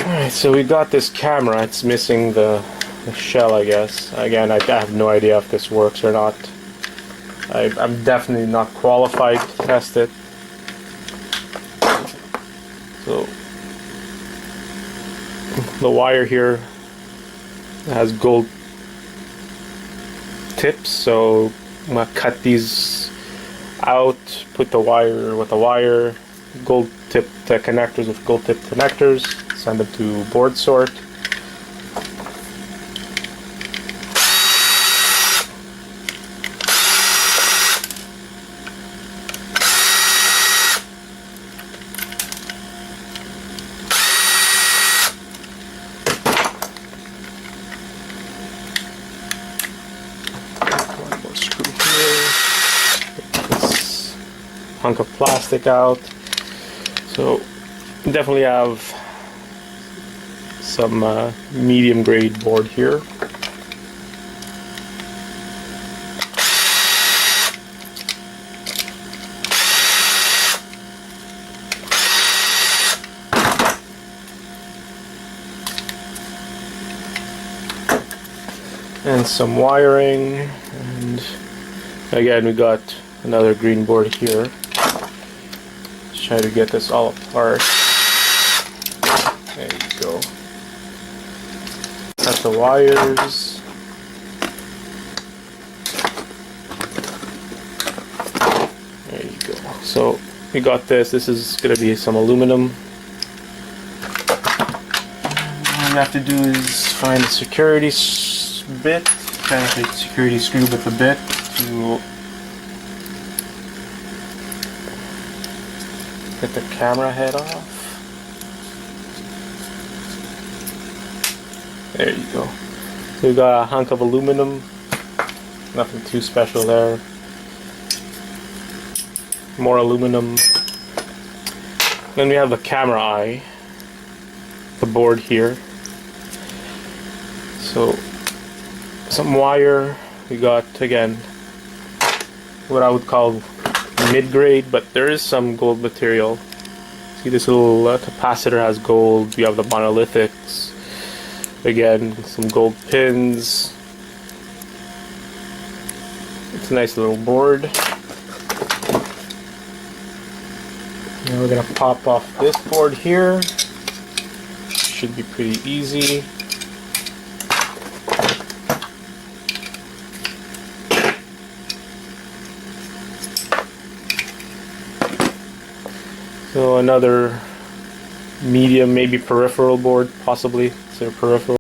Alright, so we got this camera. It's missing the shell, I guess. Again, I have no idea if this works or not. I'm definitely not qualified to test it. So the wire here has gold tips, so I'm gonna cut these out, put the wire with the wire, gold tip connectors with gold tip connectors, send them to board sort. Hunk of plastic out. So definitely have some medium grade board here. And some wiring, and again we got another green board here. Try to get this all apart. There you go. Cut the wires. There you go. So we got this. This is going to be some aluminum. All you have to do is find a security bit, kind of a security screw with the bit to get the camera head off. There you go. So we got a hunk of aluminum. Nothing too special there. More aluminum. Then we have the camera eye. The board here. So some wire. We got, again, what I would call mid-grade, but there is some gold material. See, this little capacitor has gold. You have the monolithics. Again, some gold pins. It's a nice little board. Now we're gonna pop off this board here. Should be pretty easy. So another medium, maybe peripheral board, possibly. So peripheral.